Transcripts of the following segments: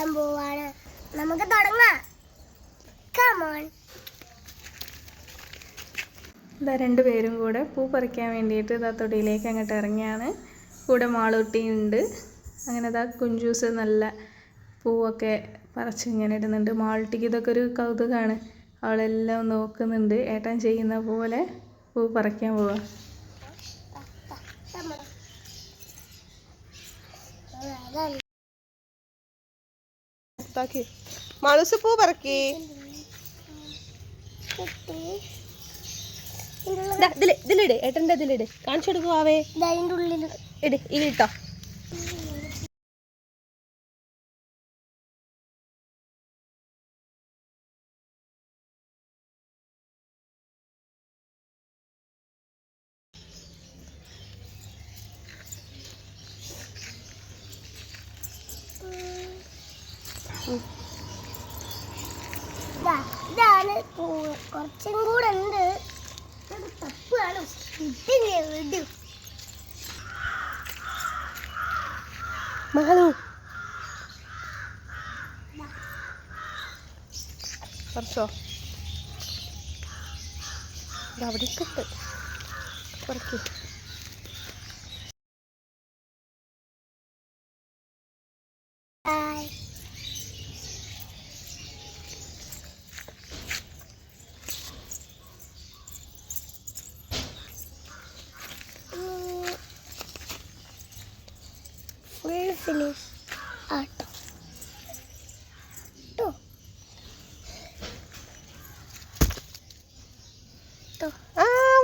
പറിക്കാൻ പോവാണ്. നമുക്ക് തുടങ്ങാം. Come on. ഇതാ രണ്ടുപേരും കൂടെ പൂ പറിക്കാൻ വേണ്ടിയിട്ട് ഇതാ തൊടിയിലേക്ക് അങ്ങോട്ട് ഇറങ്ങിയാണ്. കൂടെ മാളൂട്ടിയുണ്ട്. അങ്ങനെ ഇതാ കുഞ്ചൂസ് നല്ല പൂവൊക്കെ പറിച്ച് ഇങ്ങനെ ഇടുന്നുണ്ട്. മാളൂട്ടിക്ക് ഇതൊക്കെ ഒരു കൗതുകമാണ്. അവളെല്ലാം നോക്കുന്നുണ്ട്. ഏട്ടൻ ചെയ്യുന്ന പോലെ പൂ പറിക്കാൻ പോവാ. മാളൂസ് പൂ പറക്കി. ഇതിലിട്, ഏട്ടൻ്റെ ഇതിലിട്, കാണിച്ചു കൊടുക്കുവാവേ. ഇട്, ഇതിട്ടോ. ഇതാണ് കുറച്ചും കൂടെ ഉണ്ട്. തപ്പാണ് മാളു പറിച്ചോ. അവിടെ കിട്ട് പറിക്ക്. ഫിനിഷ് ആട്ടോ.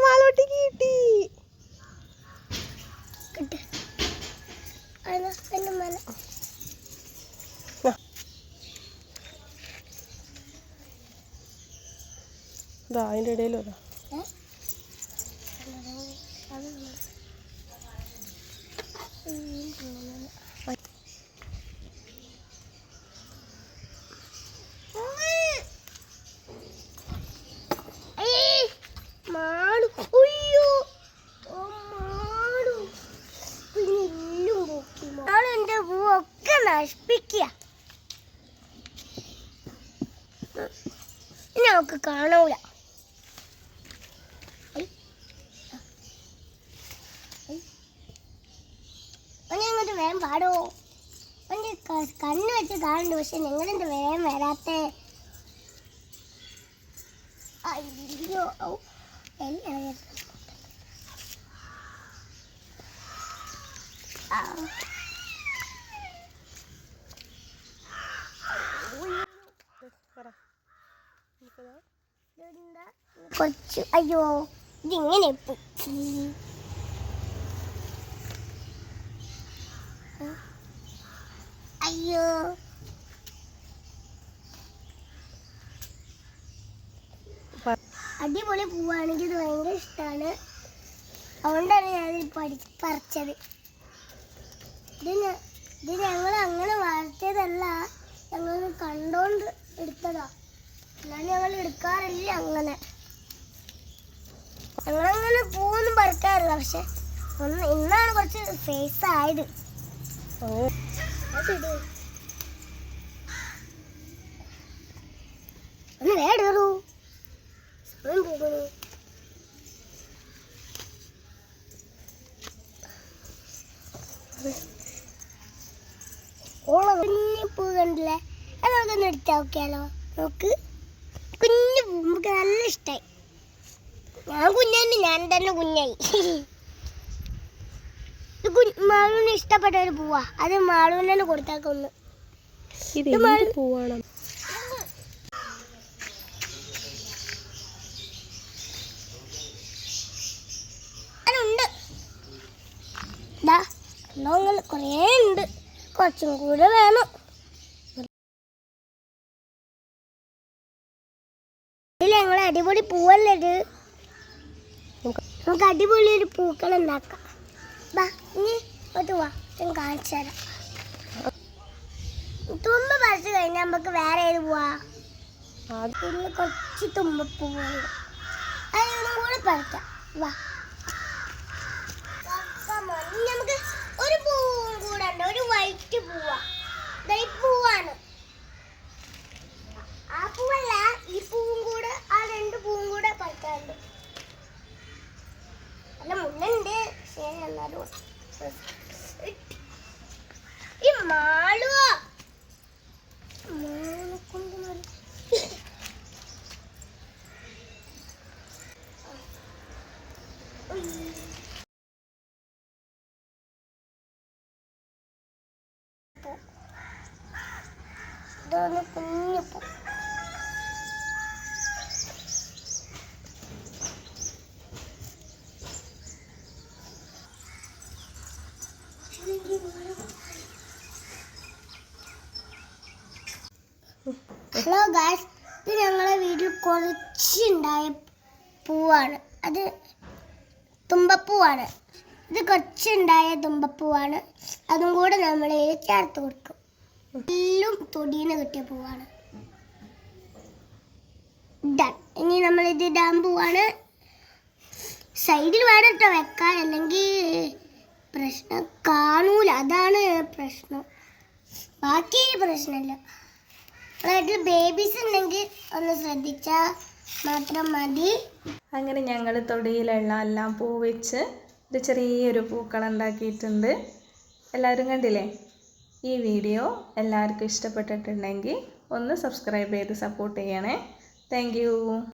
മാളൂട്ടിക്ക് കിട്ടി. കിട്ടി. അതിന്റെ മേലെ അതിൻ്റെ ഇടയിലോ എന്റെ പൂവൊക്കെ നശിപ്പിക്കുക. നമുക്ക് കാണൂല. അങ്ങോട്ട് വേഗം പാടോ. എന്റെ കണ്ണ് വെച്ച് കാണുന്നുണ്ട്. പക്ഷെ നിങ്ങളെന്ത് വേഗം വരാത്തെ? അയ്യോ എല്ലാവരും കുറച്ച്. അയ്യോ ഇതിങ്ങനെ അയ്യോ അടിപൊളി പൂവാണെങ്കിൽ ഇത് ഭയങ്കര ഇഷ്ടമാണ്. അതുകൊണ്ടാണ് ഞാനിത് പറിച്ചത്. ഇത് ഞങ്ങൾ അങ്ങനെ വളർത്തിയതല്ല, ഞങ്ങൾ കണ്ടോണ്ട് എടുത്തതാ. എന്നാൽ ഞങ്ങൾ എടുക്കാറില്ല അങ്ങനെ. ഞങ്ങളങ്ങനെ പൂവൊന്നും പറിക്കാറില്ല. പക്ഷെ ഇന്നാണ് കുറച്ച് ഫേസ് ആയത്. ഒന്ന് വേടൂ സമയം പോകുന്നു. കുഞ്ഞു പൂ കണ്ടില്ലേ? അത് നമുക്കൊന്ന് എടുത്ത് നോക്കിയാലോ? നോക്ക്, കുഞ്ഞു പൂ നമുക്ക് നല്ല ഇഷ്ടമായി. ഞാൻ തന്നെ കുഞ്ഞായി. മാളൂന് ഇഷ്ടപ്പെട്ട ഒരു പൂവാ. അത് മാളൂന് തന്നെ കൊടുത്താക്കൊന്ന്. പൂവാണ്. അതുണ്ട് കുറേ ഉണ്ട്. കുറച്ചും കൂടെ വേണം. ഞങ്ങൾ അടിപൊളി പൂവല്ലേ ഇത്. നമുക്ക് അടിപൊളി ഒരു പൂക്കൾ ഉണ്ടാക്കാം. ഇനി വാ, ഞാൻ കാണിച്ചു തരാം. തുമ്പ പറിച്ചു കഴിഞ്ഞാൽ നമുക്ക് വേറെ ഏത് പോവാ? പിന്നെ കുറച്ച് തുമ്പപ്പൂവുണ്ട്, അതൊന്നും കൂടെ പറിക്കാം. വാ, നമുക്ക് ഒരു പൂവും കൂടെ ഉണ്ട്. ഒരു വൈറ്റ് പൂവാ. പൂവാണ്. തുമ്പപ്പൂവല്ല, ഈ പൂവും കൂടെ ആ 2 പൂവും കൂടെ പറിക്കാറുണ്ട്. അല്ല മുന്നുണ്ട്, പക്ഷേ എന്നാലും ഈ മാളുവോ കൊണ്ട് ഇതൊന്ന് കുഞ്ഞു പൂ. ഹലോ ഗായ്സ്, ഇത് ഞങ്ങളെ വീട്ടിൽ കുറച്ചുണ്ടായ പൂവാണ്. അത് തുമ്പപ്പൂവാണ്. ഇത് കുറച്ചുണ്ടായ തുമ്പപ്പൂവാണ്. അതും കൂടെ നമ്മൾ ചേർത്ത് കൊടുക്കും. എല്ലാം തൊടിയിൽ നിന്ന് കിട്ടിയ പൂവാണ്. ഇനി നമ്മൾ ഇത് ഇടാൻ പോവാണ്. സൈഡിൽ വേണം കേട്ടോ വെക്കാൻ, അല്ലെങ്കിൽ പ്രശ്നം കാണൂല. അതാണ് പ്രശ്നം, ബാക്കി പ്രശ്നമില്ല. വീട്ടിൽ ബേബീസ് ഉണ്ടെങ്കിൽ ഒന്ന് ശ്രദ്ധിച്ചാൽ മാത്രം മതി. അങ്ങനെ ഞങ്ങൾ തൊടിയിലുള്ള എല്ലാം പൂ വെച്ച് ഒരു ചെറിയൊരു പൂക്കളം ഉണ്ടാക്കിയിട്ടുണ്ട്. എല്ലാവരും കണ്ടില്ലേ? ഈ വീഡിയോ എല്ലാവർക്കും ഇഷ്ടപ്പെട്ടിട്ടുണ്ടെങ്കിൽ ഒന്ന് സബ്സ്ക്രൈബ് ചെയ്ത് സപ്പോർട്ട് ചെയ്യണേ. Thank you.